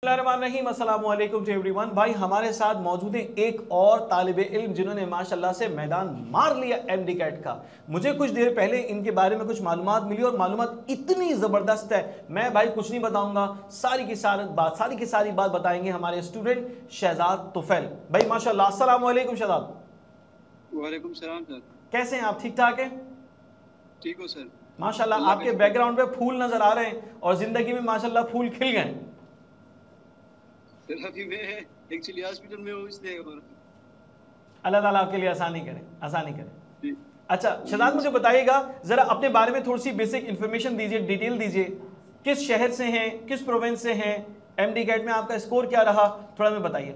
रहीम अस्सलाम वालेकुम to everyone. भाई हमारे साथ मौजूद है एक और तालिबे इल्म जिन्होंने माशाल्लाह से मैदान मार लिया एमडी कैट का। मुझे कुछ देर पहले इनके बारे में कुछ मालूमात मिली और मालूमात इतनी ज़बरदस्त है, मैं भाई कुछ नहीं बताऊंगा, सारी की सारी बात बताएंगे हमारे स्टूडेंट शहजाद तुफैल भाई। माशाल्लाह, अस्सलाम वालेकुम शहजाद। वालेकुम सलाम सर, कैसे हैं आप? ठीक ठाक हैं? ठीक हो सर? माशाल्लाह आपके बैकग्राउंड पे फूल नजर आ रहे हैं और जिंदगी में माशाल्लाह फूल खिल गए। सर अभी मैं एक्चुअली हॉस्पिटल में हूँ, इसलिए अल्लाह ताला आपके लिए आसानी करें। जी। अच्छा शहजाद, मुझे बताइएगा जरा अपने बारे में थोड़ी सी बेसिक इन्फॉर्मेशन दीजिए, डिटेल दीजिए। किस शहर से हैं, किस प्रोविंस से हैं, एमडी कैट में आपका स्कोर क्या रहा, थोड़ा हमें बताइए।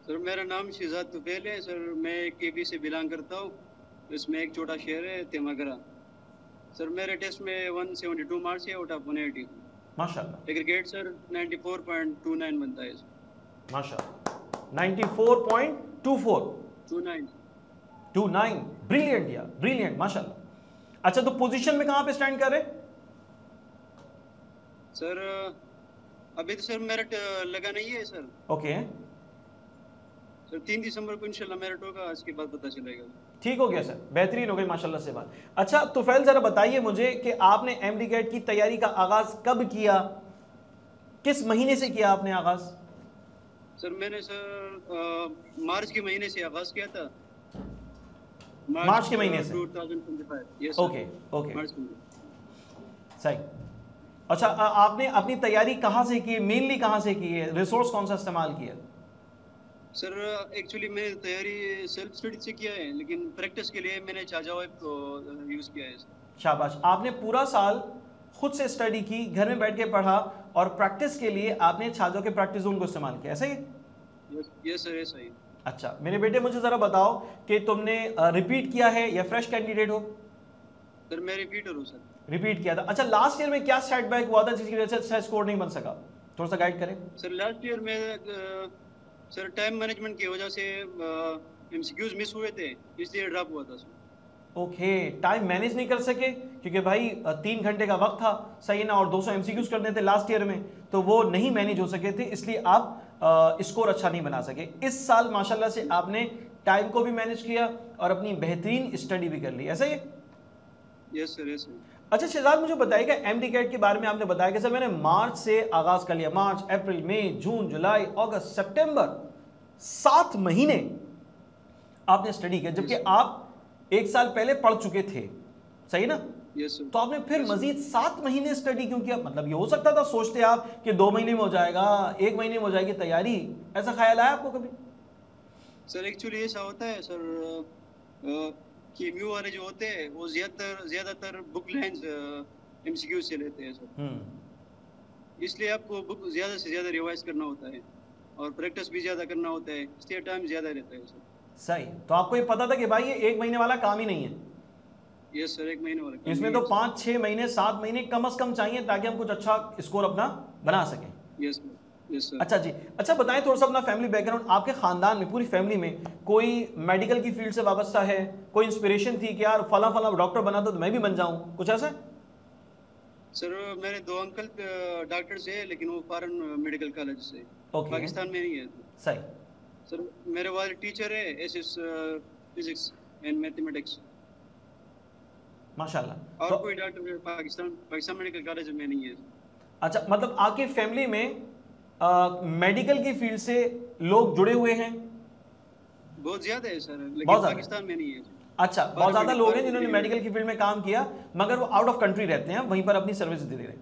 सर मेरा नाम शहजाद तुफैल है सर, मैं केपी से बिलोंग करता हूँ। इसमें एक छोटा शहर है तेमागरा। सर मेरे टेस्ट में 172 मार्क्स है आउट ऑफ 180। माशाल्लाह। क्रिकेट सर 94.29 बनता है सर। माशाल्लाह 94.24 29 ब्रिलियंट यार, ब्रिलियंट माशाल्लाह। अच्छा तो पोजीशन में कहां पे स्टैंड कर रहे? सर अभी तो सर मेरिट लगा नहीं है सर। ओके सर 3 दिसंबर को इंशाल्लाह मेरिट होगा, इसके बाद पता चलेगा। ठीक हो गया सर, बेहतरीन हो गई माशाल्लाह से बात। अच्छा तुफैल जरा बताइए मुझे कि आपने एमडी कैट की तैयारी का आगाज कब किया, किस महीने से किया आपने आगाज? सर मैंने सर मार्च के महीने से आगाज किया था। मार्च के महीने से 2025। यस ओके ओके मार्च में। सही। अच्छा आपने अपनी तैयारी कहाँ से की, मेनली कहाँ से की है, रिसोर्स कौन सा इस्तेमाल किया? सर एक्चुअली मैंने तैयारी सेल्फ स्टडी से किया है, लेकिन प्रैक्टिस के लिए मैंने चाचा ऐप को यूज़ किया है। शाबाश, आपने पूरा साल खुद से स्टडी की, घर में बैठ के पढ़ा और प्रैक्टिस के लिए आपने छाजों के प्रैक्टिस जोन को इस्तेमाल किया, ऐसा ही? यस सर ऐसा ही। अच्छा मेरे बेटे मुझे ज़रा बताओ कि तुमने रिपीट किया है या फ्रेश कैंडिडेट हो? सर मैं रिपीटर हूँ सर। रिपीट किया था। अच्छा लास्ट ईयर में क्या सेटबैक हुआ था जिसकी वजह से अच्छा स्कोर नहीं बन सका, थोड़ा सा गाइड करें। सर लास्ट ईयर में सर टाइम मैनेजमेंट की वजह से एमसीक्यूज मिस हुए थे, इसलिए ड्रॉप हुआ था सर। ओके, टाइम मैनेज नहीं कर सके क्योंकि भाई 3 घंटे का वक्त था, सही ना, और 200 एमसीक्यूज करने थे लास्ट ईयर में, तो वो नहीं मैनेज हो सके थे, इसलिए आप स्कोर अच्छा नहीं बना सके। इस साल माशाल्लाह से आपने टाइम को भी मैनेज किया और अपनी बेहतरीन स्टडी भी कर ली, ऐसा ही? Yes sir yes sir. अच्छा शहजाद मुझे बताइएगा एमडी कैट के बारे में आपने बताया कि सर मैंने मार्च से आगाज कर लिया, मार्च अप्रैल मई जून जुलाई अगस्त सितंबर 7 महीने आपने स्टडी किया, जबकि आप 1 साल पहले पढ़ चुके थे, सही ना? Yes sir. तो आपने फिर मजीद 7 महीने स्टडी क्यों किया? मतलब ये हो सकता था, सोचते आप कि 2 महीने में हो जाएगा, 1 महीने में हो जाएगी तैयारी, ऐसा ख्याल आया आपको कभी? सर एक्चुअली ऐसा होता है सर कि म्यू वाले जो होते हैं वो ज्यादातर बुक लाइंस एमसीक्यू से लेते हैं सर। इसलिए आपको बुक ज्यादा से ज्यादा रिवाइज करना होता है और प्रैक्टिस भी ज्यादा करना होता है, इसलिए टाइम ज्यादा रहता है सर। सही। तो आपको ये पता था कि भाई ये 1 महीने वाला काम ही नहीं है? यस सर, 1 महीने वाला इसमें तो 5-6 महीने 7 महीने कम से कम चाहिए ताकि हम कुछ अच्छा स्कोर अपना बना सकें। Yes yes sir. अच्छा जी, अच्छा बताएं थोड़ा सा अपना फैमिली बैकग्राउंड। आपके खानदान में, पूरी फैमिली में कोई मेडिकल की फील्ड से वाबस्ता है? कोई इंस्पिरेशन थी कि यार फला फला डॉक्टर बना तो मैं भी बन जाऊं, कुछ ऐसा? सर मेरे 2 अंकल डॉक्टर से, लेकिन वो फॉरेन मेडिकल कॉलेज से, पाकिस्तान में नहीं है। सही। सर मेरे वाले टीचर है एसएस फिजिक्स एंड मैथमेटिक्स। माशाल्लाह। और तो कोई डॉक्टर पाकिस्तान मेडिकल कॉलेज में नहीं है। अच्छा मतलब आपकी फैमिली में मेडिकल की फील्ड से लोग जुड़े हुए हैं? बहुत ज्यादा है सर, लेकिन बहुत पाकिस्तान में नहीं है। अच्छा, बहुत ज्यादा लोग हैं जिन्होंने मेडिकल की फील्ड में काम किया मगर वो आउट ऑफ कंट्री रहते हैं, वहीं पर अपनी सर्विस दे रहे हैं।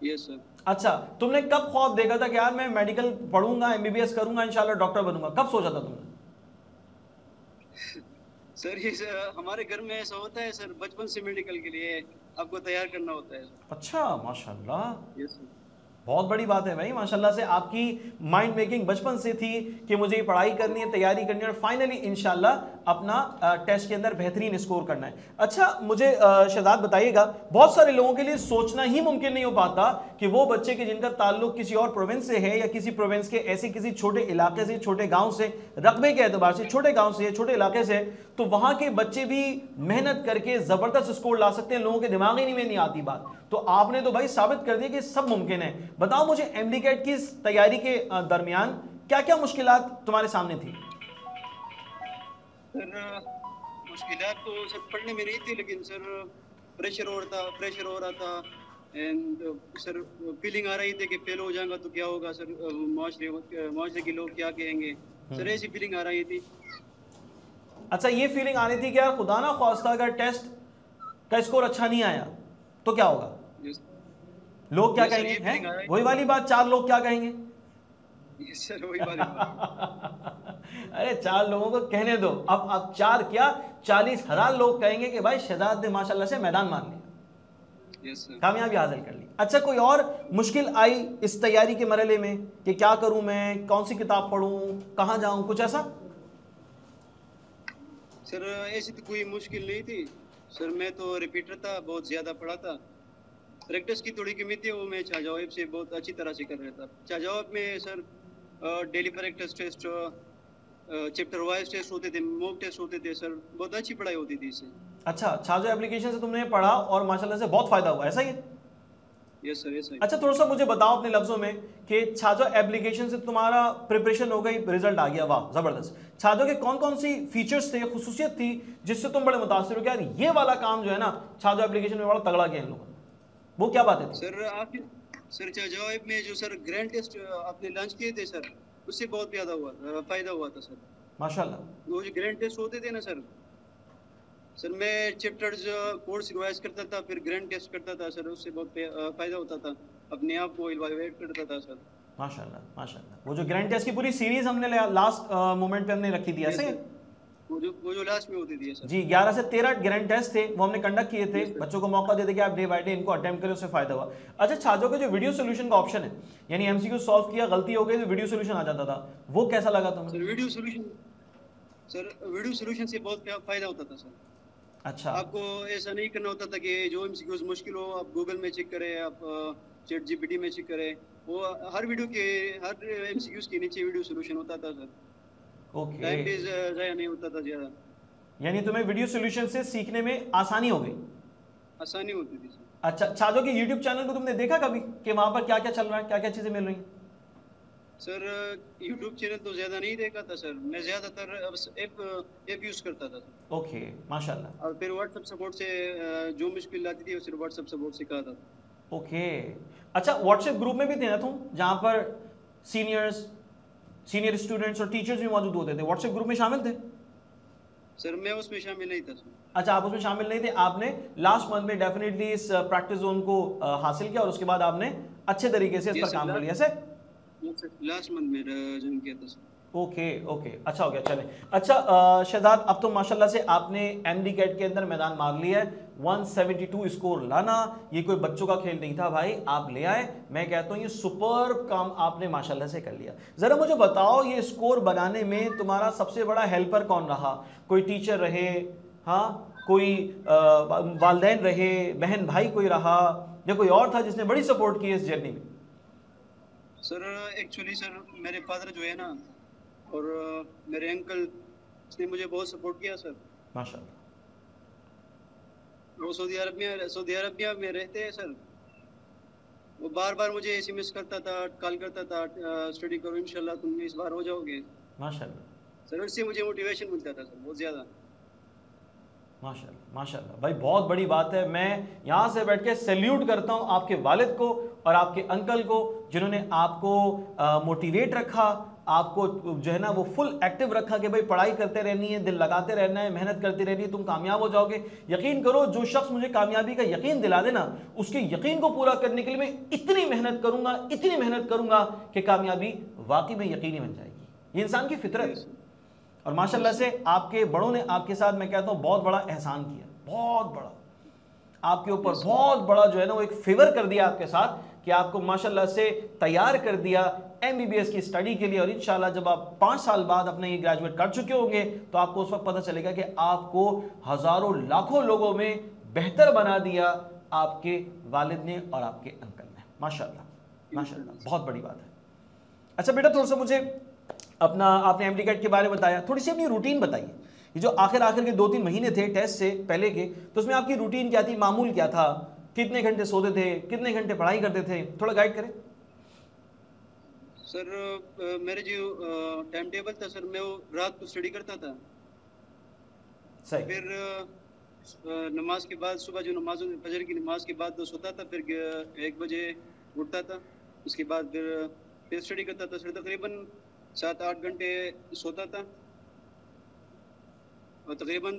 Yes sir. अच्छा, तुमने कब ख्वाब देखा था कि यार मैं मेडिकल पढ़ूंगा, एमबीबीएस करूंगा, इंशाल्लाह डॉक्टर बनूंगा, कब सोचा था तुमने? सर ये हमारे घर में ऐसा होता है सर, बचपन से मेडिकल के लिए आपको तैयार करना होता है। अच्छा माशाल्लाह, यस सर। बहुत बड़ी बात है भाई, माशाल्लाह से आपकी माइंड मेकिंग बचपन से थी कि मुझे ये पढ़ाई करनी है, तैयारी करनी है और फाइनली इंशाल्लाह अपना टेस्ट के अंदर बेहतरीन स्कोर करना है। अच्छा मुझे शहजाद बताइएगा, बहुत सारे लोगों के लिए सोचना ही मुमकिन नहीं हो पाता कि वो बच्चे के जिनका ताल्लुक किसी और प्रोविंस से है या किसी प्रोविंस के ऐसे किसी छोटे इलाके से, छोटे गाँव से, रकबे के एतबार से छोटे गाँव से, छोटे इलाके से, तो वहाँ के बच्चे भी मेहनत करके ज़बरदस्त स्कोर ला सकते हैं। लोगों के दिमाग ही में नहीं आती बात। तो आपने तो भाई साबित कर दिया कि सब मुमकिन है। बताओ मुझे एमडी कैट की इस तैयारी के दरमियान क्या क्या मुश्किलात तुम्हारे सामने थी? सर मुश्किलात तो सर पढ़ने में नहीं थी, लेकिन सर प्रेशर हो रहा था। एंड सर फीलिंग आ रही थी कि फेल हो जाऊंगा तो क्या होगा सर, माशरे के लोग क्या कहेंगे सर, ऐसी फीलिंग आ रही थी। अच्छा, ये फीलिंग आ रही थी कि यार खुदा ना ख्वास्ता अगर टेस्ट का स्कोर अच्छा नहीं आया तो क्या होगा, यस लोग क्या यस सर, कहेंगे, ये फीलिंग आ हैं रही वही वाली बात, चार लोग क्या कहेंगे। थी। यस सर, वही वाली बात। अरे चार लोगों को कहने दो, अब चार क्या 40,000 लोग कहेंगे कि भाई शहजाद ने माशाल्लाह से मैदान मान लिया, यस सर। कामयाबी हासिल कर ली। अच्छा, कोई और मुश्किल आई इस तैयारी के मरहले में कि क्या करूं मैं, कौन सी किताब पढूं, कहां जाऊं, कुछ ऐसा? सर ऐसी तो कोई मुश्किल नहीं थी सर, मैं तो रिपीटर था, बहुत ज्यादा पढ़ा था। प्रैक्टिस की थोड़ी कमी थी, वो मैं शाहजवाब से बहुत अच्छी तरह से कर रहा था। शाहजवाब में sir daily practice test, chapter wise test होते थे, मॉक टेस्ट होते थे सर, बहुत अच्छी पढ़ाई होती थी इससे। अच्छा, छाजो एप्लीकेशन से तुमने पढ़ा और माशाल्लाह से बहुत फायदा हुआ, ऐसा ही है? Yes sir, yes sir. अच्छा, थोड़ा सा मुझे बताओ अपने लफ्जों में कि छाजो एप्लीकेशन से तुम्हारा प्रिपरेशन हो गई, रिजल्ट आ गया, वाह जबरदस्त। छाजो के कौन कौन सी फीचर्स थे, खुसूसियत थी जिससे तुम बड़े मुतासिर हो कि यार ये वाला काम जो है ना छाजो एप्लीकेशन में बड़ा तगड़ा किया इन लोगों ने, वो क्या बातें थी? सर आप सर शाहजवाब में जो सर ग्रैंड टेस्ट आपने लॉन्च किए थे सर, उससे बहुत फायदा हुआ था सर। माशाल्लाह। वो जो ग्रैंड टेस्ट होते थे ना सर, मैं चैप्टर्स कोर्स रिवाइज करता था, फिर ग्रैंड टेस्ट करता था सर, उससे बहुत फायदा होता था, अपने आप को इवैल्यूएट करता था सर। माशाल्लाह माशाल्लाह। वो जो ग्रैंड टेस्ट की पूरी सीरीज हमने लास्ट मोमेंट पे हमने रखी थी, ऐसे? वो जो लास्ट में होती थी सर जी, 11 से 13 ग्रैंड टेस्ट थे, वो हमने कंडक्ट किए थे, Yes, sir. बच्चों को मौका देते कि आप डे बाय डे इनको अटेम्प्ट करें, उससे फायदा हुआ। अच्छा, छाजो के जो वीडियो सोल्यूशन का ऑप्शन है, यानी एमसीक्यू सॉल्व किया, गलती हो गई तो वीडियो सोल्यूशन आ जाता था, वो कैसा लगा तुम्हें? सर वीडियो सोल्यूशन से बहुत फायदा होता था सर। अच्छा, आपको ऐसा नहीं करना होता था कि जो एमसीक्यूज मुश्किल हो आप गूगल में चेक करें, आप चैट जीपीटी में चेक करें, वो हर एमसीक्यूज के नीचे वीडियो सोल्यूशन होता था सर। ओके, टाइम भी ज़ाया नहीं होता था ज़्यादा, यानी तुम्हें वीडियो सोल्यूशन से सीखने में आसानी हो गई। आसानी होती थी सर। अच्छा, छाजो के यूट्यूब चैनल को तुमने देखा कभी कि वहां पर क्या क्या चल रहा है, क्या क्या चीजें मिल रही हैं? सर यूट्यूब चैनल तो ज़्यादा नहीं देखा था सर, मैं ज़्यादातर ऐप यूज़ करता था सर। ओके, माशाल्लाह। और फिर व्हाट्सएप सपोर्ट से जो मुश्किल आती थी सिर्फ व्हाट्सएप सपोर्ट से कहा था। ओके, अच्छा, व्हाट्सएप ग्रुप में भी थे ना तुम, जहां पर सीनियर स्टूडेंट्स और टीचर्स भी मौजूद होते थे, व्हाट्सएप ग्रुप में शामिल थे? सर मैं उसमें शामिल नहीं था सर। अच्छा, आप उसमें शामिल नहीं थे, आपने लास्ट मंथ में डेफिनेटली इस प्रैक्टिस जोन को हासिल किया और उसके बाद आपने अच्छे तरीके से इस पर काम कर लिया सर? लास्ट मंथ में ज्वाइन किया था सर। ओके ओके, अच्छा हो गया, चले। अच्छा शहजाद, अब तो माशाल्लाह से आपने एमडी कैट के अंदर मैदान मार लिया है। 172 स्कोर लाना ये कोई बच्चों का खेल नहीं था भाई, आप ले आए। मैं कहता हूँ ये सुपर काम आपने माशाल्लाह से कर लिया। ज़रा मुझे बताओ, ये स्कोर बनाने में तुम्हारा सबसे बड़ा हेल्पर कौन रहा? कोई टीचर रहे, हाँ, कोई वालिदैन रहे, बहन भाई कोई रहा, या कोई और था जिसने बड़ी सपोर्ट की इस जर्नी में? सर एक्चुअली सर मेरे फादर जो है ना और मेरे अंकल, इसने मुझे बहुत सपोर्ट किया सर। माशाल्लाह। वो सऊदी अरबिया में रहते हैं सर, वो बार बार मुझे एसएमएस करता था, कॉल करता था, स्टडी करो इंशाल्लाह तुम इस बार हो जाओगे। माशाल्लाह सर उससे मुझे मोटिवेशन मिलता था सर बहुत ज़्यादा। माशाल्लाह माशाल्लाह भाई, बहुत बड़ी बात है। मैं यहाँ से बैठ के सैल्यूट करता हूँ आपके वालिद को और आपके अंकल को, जिन्होंने आपको मोटिवेट रखा, आपको जो है ना वो फुल एक्टिव रखा कि भाई पढ़ाई करते रहनी है, दिल लगाते रहना है, मेहनत करती रहनी है, तुम कामयाब हो जाओगे। यकीन करो, जो शख्स मुझे कामयाबी का यकीन दिला देना, उसके यकीन को पूरा करने के लिए मैं इतनी मेहनत करूँगा कि कामयाबी वाकई में यकीनी बन जाएगी। ये इंसान की फितरत है। और माशाल्लाह से आपके बड़ों ने आपके साथ, मैं कहता हूँ, बहुत बड़ा एहसान किया, बहुत बड़ा आपके ऊपर, बहुत बड़ा जो है ना वो एक फेवर कर दिया आपके साथ कि आपको माशाल्लाह से तैयार कर दिया एमबीबीएस की स्टडी के लिए। और इंशाल्लाह जब आप 5 साल बाद अपने ये ग्रेजुएट कर चुके होंगे तो आपको उस वक्त पता चलेगा कि आपको हज़ारों लाखों लोगों में बेहतर बना दिया आपके वालिद ने और आपके अंकल ने। माशाल्लाह माशाल्लाह, बहुत बड़ी बात है। अच्छा बेटा, थोड़ा सा मुझे अपना, आपने एमडी कैट के बारे में बताया, थोड़ी सी अपनी रूटीन बताइए। ये जो आखिर के 2-3 महीने थे टेस्ट से पहले के, तो उसमें आपकी रूटीन क्या थी, मामूल क्या था? कितने घंटे सोते थे, कितने घंटे पढ़ाई करते थे, थोड़ा गाइड करें। सर मेरे जो टाइम टेबल था सर, मैं वो रात को स्टडी करता था। सही। फिर नमाज के बाद, सुबह जो नमाज फजर की नमाज के बाद तो सोता था, फिर 1 बजे उठता था। उसके बाद फिर स्टडी करता था सर, तकरीबन 7-8 घंटे सोता था और तकरीबन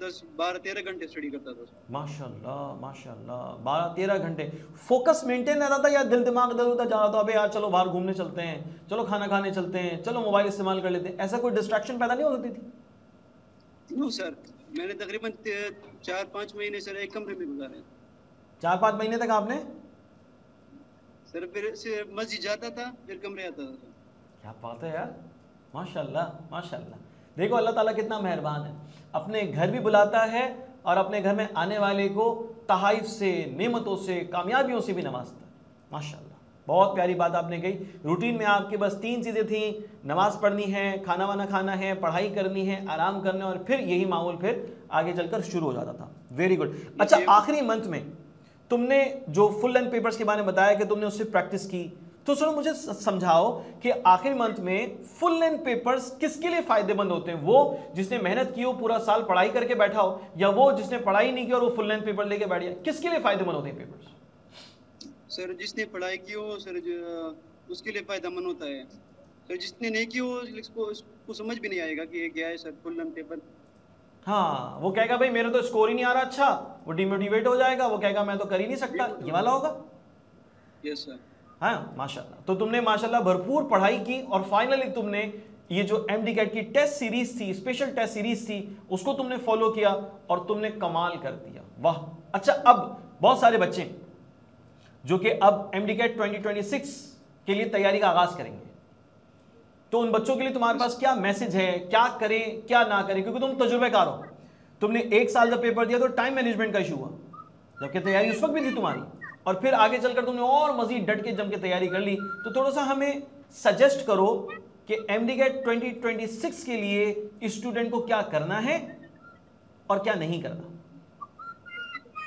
10-12-13 घंटे स्टडी करता था। माशाल्लाह माशाल्लाह, 12-13 घंटे फोकस मेंटेन रहता था या दिल दिमाग इधर उधर जा रहा था, अबे यार चलो बाहर घूमने चलते हैं, चलो खाना खाने चलते हैं, चलो मोबाइल इस्तेमाल कर लेते हैं, ऐसा कोई डिस्ट्रैक्शन पैदा नहीं होती थी? नो सर, मैंने तकरीबन 4-5 महीने सर एक कमरे में गुजारे। 4-5 महीने तक आपने? सर फिर से मस्जिद जाता था, फिर कमरे आता था। क्या बात है यार, माशाल्लाह माशाल्लाह। देखो अल्लाह ताला कितना मेहरबान है, अपने घर भी बुलाता है और अपने घर में आने वाले को तहाइफ से, नेमतों से, कामयाबियों से भी नवाजता है। माशाल्लाह, बहुत प्यारी बात आपने कही। रूटीन में आपके बस 3 चीज़ें थी, नमाज पढ़नी है, खाना वाना खाना है, पढ़ाई करनी है, आराम करना है, और फिर यही माहौल फिर आगे चलकर शुरू हो जाता था। Very good. अच्छा, आखिरी मंथ में तुमने जो फुल लेंथ पेपर्स के बारे में बताया कि तुमने उससे प्रैक्टिस की, तो सुनो मुझे समझाओ कि आखिरी मंथ में फुल लेंथ पेपर्स किसके लिए फायदेमंद होते हैं? वो जिसने मेहनत की हो, पूरा साल पढ़ाई करके बैठा हो, या वो जिसने पढ़ाई नहीं की और वो फुल लेंथ पेपर लेके बैठ गया? किसके लिए फायदेमंद होते हैं पेपर्स? सर जिसने पढ़ाई की हो सर, उसके लिए फायदेमंद होता है सर। जिसने नहीं की हो उसको समझ भी नहीं आएगा कि ये क्या है सर, फुल लेंथ पेपर। हाँ, वो कहेगा भाई मेरे तो स्कोर ही नहीं आ रहा अच्छा, वो डिमोटिवेट हो जाएगा, वो कहेगा मैं तो कर ही नहीं सकता, ये वाला होगा। Yes sir. हाँ माशाल्लाह। तो तुमने माशाल्लाह भरपूर पढ़ाई की और फाइनली तुमने ये जो MD-CAT की टेस्ट सीरीज थी, स्पेशल टेस्ट सीरीज थी, उसको तुमने फॉलो किया और तुमने कमाल कर दिया। वाह। अच्छा, अब बहुत सारे बच्चे जो कि अब MD-CAT 2026 के लिए तैयारी का आगाज करेंगे, तो उन बच्चों के लिए तुम्हारे पास क्या मैसेज है, क्या करें क्या ना करें? क्योंकि तुम तजुर्बेकार हो, तुमने 1 साल जब पेपर दिया तो टाइम मैनेजमेंट का इशू हुआ, जबकि तैयारी उस वक्त भी थी तुम्हारी, और फिर आगे चलकर तुमने और मजीद डट के जम के तैयारी कर ली। तो थोड़ा सा हमें सजेस्ट करो कि MD-CAT 2026 के लिए स्टूडेंट को क्या करना है और क्या नहीं करना।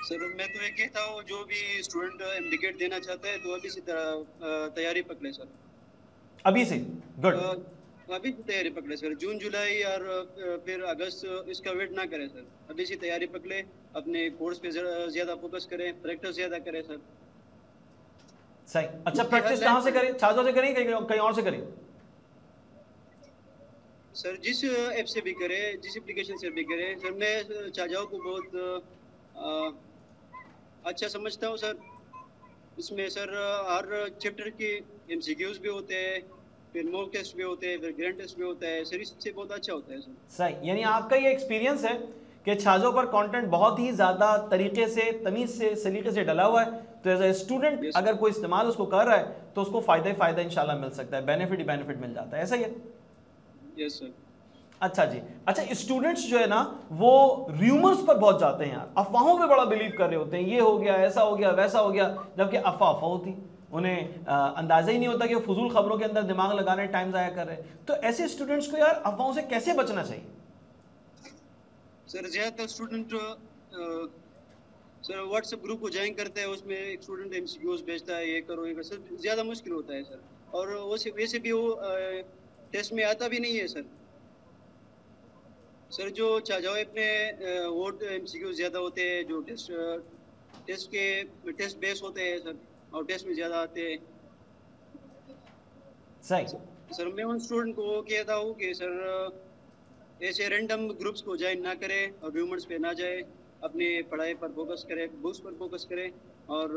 सर मैं तो ये कहता हूँ, जो भी स्टूडेंट MD-CAT देना चाहता है तो अभी से तैयारी पकड़े सर। अभी से? गुड। अभी से तैयारी पकड़े सर। जून जुलाई और फिर अगस्त इसका वेट ना करें सर, अभी से तैयारी पकड़े, अपने कोर्स पे ज्यादा फोकस करें, प्रैक्टिस ज्यादा करें सर। सही। अच्छा, प्रैक्टिस कहाँ से करें? छात्रों से करें कहीं और से करें? सर जिस ऐप से भी करे, जिस एप्लीकेशन से भी करे सर, मैं छाजाओं को बहुत अच्छा समझता हूँ सर। इसमें सर हर चैप्टर के MCQs भी होते हैं, फिर मॉक टेस्ट भी होते हैं, फिर ग्रैंड टेस्ट भी होता है सर, इससे बहुत अच्छा होता है सर। सही। यानी आपका ये एक्सपीरियंस है कि छाजों पर कंटेंट बहुत ही ज़्यादा तरीके से, तमीज़ से, सलीके से डला हुआ है, तो एज ए स्टूडेंट अगर कोई इस्तेमाल उसको कर रहा है तो उसको फ़ायदा इंशाल्लाह मिल सकता है, बेनिफिट ही बेनिफिट मिल जाता है। ऐसा ही है? Yes sir. अच्छा जी। अच्छा, स्टूडेंट्स जो है ना वो र्यूमर्स पर बहुत जाते हैं यार, अफवाहों पे बड़ा बिलीव कर रहे होते हैं, ये हो गया, ऐसा हो गया, वैसा हो गया, जबकि अफवाह होती, उन्हें अंदाजा ही नहीं होता कि वो फजूल खबरों के अंदर दिमाग लगाने टाइम ज़ाया कर रहे हैं। तो ऐसे स्टूडेंट्स को यार अफवाहों से कैसे बचना चाहिए? सर ज्यादातर स्टूडेंट सर व्हाट्सएप ग्रुप को ज्वाइन करते हैं, उसमें एक स्टूडेंट MCQs भेजता है, ये करो ये करो सर, ज़्यादा मुश्किल होता है सर। और वैसे भी वो टेस्ट में आता भी नहीं है सर। सर जो छाजाओ अपने वो MCQs ज़्यादा होते हैं, जो टेस्ट बेस होते हैं सर, और टेस्ट में ज़्यादा आते हैं। सही। सर मैं उन स्टूडेंट को कहता हूँ कि सर ऐसे रैंडम ग्रुप्स को ज्वाइन ना करें और र्यूमर्स पे ना जाए, अपनी पढ़ाई पर फोकस करें, बुक्स पर फोकस करें और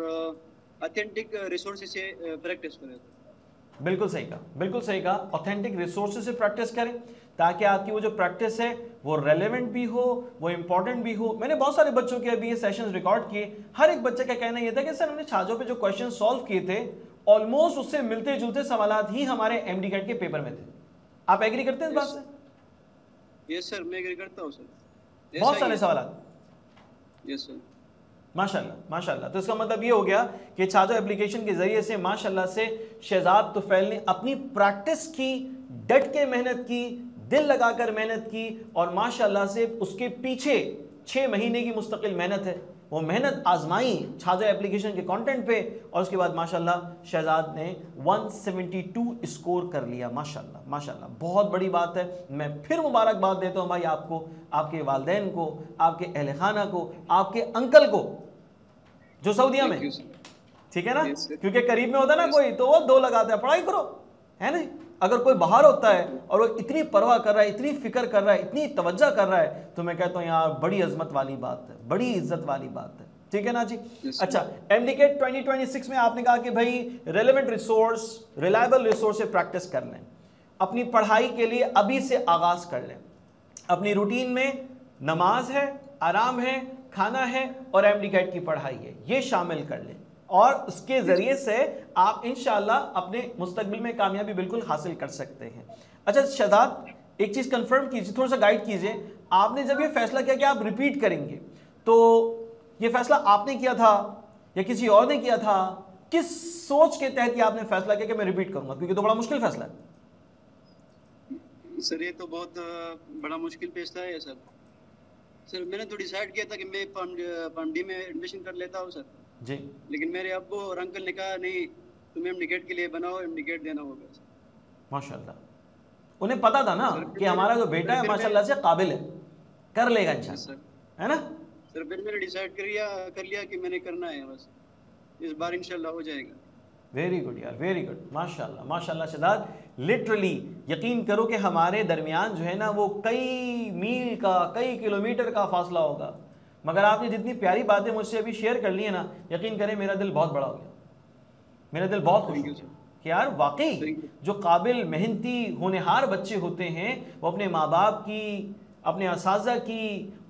ऑथेंटिक रिसोर्सेज से प्रैक्टिस करें। बिल्कुल सही कहा, बिल्कुल सही कहा। ऑथेंटिक रिसोर्सेज से प्रैक्टिस करें ताकि आपकी वो जो प्रैक्टिस है वो रेलेवेंट भी हो, वो इंपॉर्टेंट भी हो। मैंने बहुत सारे बच्चों के अभी ये सेशंस रिकॉर्ड किए, हर एक बच्चे का कहना ये था कि सर हमने छाजों पे जो क्वेश्चन सॉल्व किए थे ऑलमोस्ट उससे मिलते जुलते सवालात ही हमारे MD-CAT के पेपर में थे। आप एग्री करते हैं इस बात से? यस सर, मैं एग्री करता हूँ सर। बहुत सारे सवालात। Yes sir. माशाल्लाह माशाल्लाह। तो इसका मतलब ये हो गया कि छाजो एप्लीकेशन के जरिए से माशाल्लाह से शहजाद तुफैल ने अपनी प्रैक्टिस की, डट के मेहनत की, दिल लगाकर मेहनत की, और माशाल्लाह से उसके पीछे 6 महीने की मुस्तकिल मेहनत है वो मेहनत आजमाई छाजा एप्लीकेशन के कंटेंट पे, और उसके बाद माशाल्लाह शहजाद ने 172 स्कोर कर लिया। माशाल्लाह माशाल्लाह, बहुत बड़ी बात है। मैं फिर मुबारकबाद देता हूँ भाई आपको, आपके वालिदैन को, आपके अहल खाना को, आपके अंकल को जो सऊदीया में, ठीक है ना, क्योंकि करीब में होता है ना कोई तो वो 2 लगाता है, पढ़ाई करो, है ना। अगर कोई बाहर होता है और वो इतनी परवाह कर रहा है, इतनी फिक्र कर रहा है, इतनी तवज्जो कर रहा है, तो मैं कहता हूँ यार बड़ी अजमत वाली बात है, बड़ी इज्जत वाली बात है, ठीक है ना जी। अच्छा, MDCAT 2026 में आपने कहा कि भाई रेलेवेंट रिसोर्स, रिलायबल रिसोर्स से प्रैक्टिस कर लें, अपनी पढ़ाई के लिए अभी से आगाज कर लें, अपनी रूटीन में नमाज है, आराम है, खाना है और MDCAT की पढ़ाई है, ये शामिल कर लें, और उसके जरिए से आप इंशाल्लाह अपने मुस्तकबिल में कामयाबी बिल्कुल हासिल कर सकते हैं। अच्छा शहजाद, एक चीज कंफर्म कीजिए, थोड़ा सा गाइड कीजिए, आपने जब ये फैसला किया कि आप रिपीट करेंगे, तो ये फैसला आपने किया था या किसी और ने किया था? किस सोच के तहत ये आपने फैसला किया कि मैं रिपीट करूंगा, क्योंकि तो बड़ा मुश्किल फैसला है। सर ये तो बहुत बड़ा मुश्किल फैसला है सर। सर मैंने तो डिसाइड किया था कि मैं पांडी में एडमिशन कर लेता हूँ सर जी, लेकिन मेरे अब्बू और अंकल ने कहा नहीं, तुम्हें MDCAT के लिए बनाओ, MDCAT देना होगा। माशाल्लाह, उन्हें पता था ना कि हमारा जो बेटा है माशाल्लाह से काबिल है, कर लेगा इंशाल्लाह, है ना। सर फिर मैंने डिसाइड कर लिया कि मैंने करना है, बस इस बार इंशाल्लाह हो जाएगा। वेरी गुड यार, वेरी गुड, माशाल्लाह माशाल्लाह शहजाद। लिटरली यकीन करो कि हमारे दरमियान जो है ना वो कई मील का, कई किलोमीटर का फासला होगा, मगर आपने जितनी प्यारी बातें मुझसे अभी शेयर कर ली है ना, यकीन करें मेरा दिल बहुत बड़ा हो गया, मेरा दिल बहुत खुश हो गया कि यार वाकई जो काबिल, मेहनती, होनहार बच्चे होते हैं वो अपने माँ बाप की, अपने असाज़ा की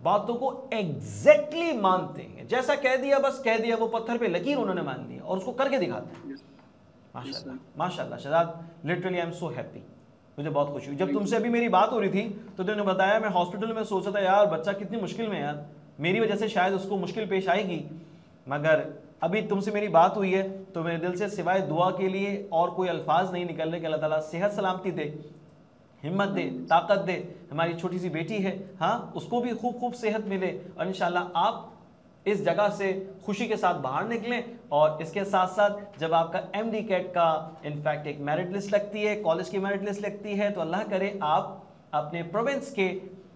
बातों को एग्जैक्टली मानते हैं। जैसा कह दिया बस कह दिया, वो पत्थर पे लकीर उन्होंने मान लिया और उसको करके दिखाते हैं। माशाल्लाह माशाल्लाह Shahzad, literally I am so happy, मुझे बहुत खुशी हुई। जब तुमसे अभी मेरी बात हो रही थी तो तुमने बताया, मैं हॉस्पिटल में सोचा था यार बच्चा कितनी मुश्किल में, यार मेरी वजह से शायद उसको मुश्किल पेश आएगी, मगर अभी तुमसे मेरी बात हुई है तो मेरे दिल से सिवाय दुआ के लिए और कोई अल्फाज नहीं निकल रहे कि अल्लाह ताला सेहत सलामती दे, हिम्मत दे, ताकत दे। हमारी छोटी सी बेटी है, हाँ उसको भी खूब खूब सेहत मिले और इंशाल्लाह आप इस जगह से खुशी के साथ बाहर निकलें। और इसके साथ साथ जब आपका MDCAT का इनफैक्ट एक मेरिट लिस्ट लगती है, कॉलेज की मेरिट लिस्ट लगती है, तो अल्लाह करे आप अपने प्रोविंस के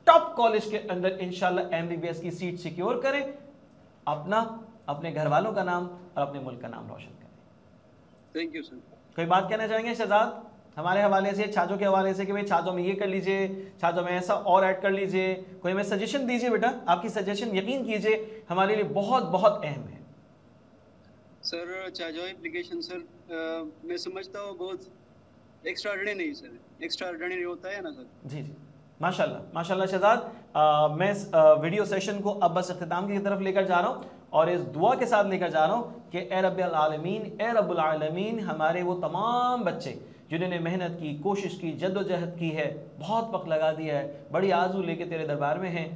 टॉप कॉलेज के अंदर इंशाल्लाह MBBS की सीट सिक्योर करें, अपना, अपने घर वालों का नाम और अपने मुल्क का नाम रोशन करें। Thank you sir. कोई बात कहना चाहेंगे शहजाद हमारे हवाले से, छाजों के हवाले से, कि भाई छाजों में ये कर लीजिए, छाजों में ऐसा और ऐड कर लीजिए, कोई हमें सजेशन दीजिए बेटा, आपकी सजेशन यकीन कीजिए हमारे लिए बहुत बहुत अहम है। सर छाजो एप्लीकेशन सर मैं समझता हूँ बहुत एक्स्ट्राऑर्डिनरी सर, एक्स्ट्राऑर्डिनरी होता है ना सर। जी जी माशाल्लाह माशाल्लाह शहजाद, मैं इस वीडियो सेशन को अब बस अख्ताम की तरफ लेकर जा रहा हूँ और इस दुआ के साथ लेकर जा रहा हूँ कि ए रब्बुल आलमीन, ए रब्बुल आलमीन हमारे वो तमाम बच्चे जिन्होंने मेहनत की, कोशिश की, जद्दोजहद की है, बहुत वक्त लगा दिया है, बड़ी आरज़ू लेके तेरे दरबार में हैं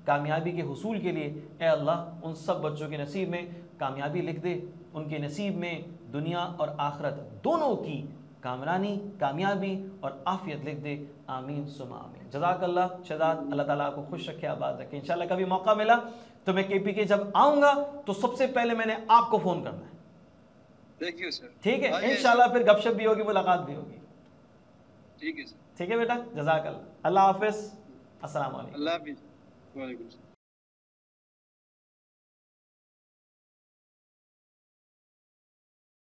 कामयाबी के हुसूल के लिए, ए अल्लाह उन सब बच्चों के नसीब में कामयाबी लिख दे, उनके नसीब में दुनिया और आखिरत दोनों की कामरानी, कामयाबी और आफियत लिख दे, आमीन सुमा आमीन। जज़ाकल्लाह शहजाद, अल्लाह ताला आपको खुश रखे, आबाद रखे। इंशाल्लाह कभी मौका मिला तो मैं KPK जब आऊँगा तो सबसे पहले मैंने आपको फ़ोन करना है। Thank you sir. ठीक है, इंशाल्लाह फिर गपशप भी होगी, मुलाकात भी होगी। ठीक है सर। ठीक है बेटा, जज़ाकल्लाह, अल्लाह हाफ़िज़, अस्सलाम वालेकुम। अल्लाह हाफ़िज़। वालेकुम।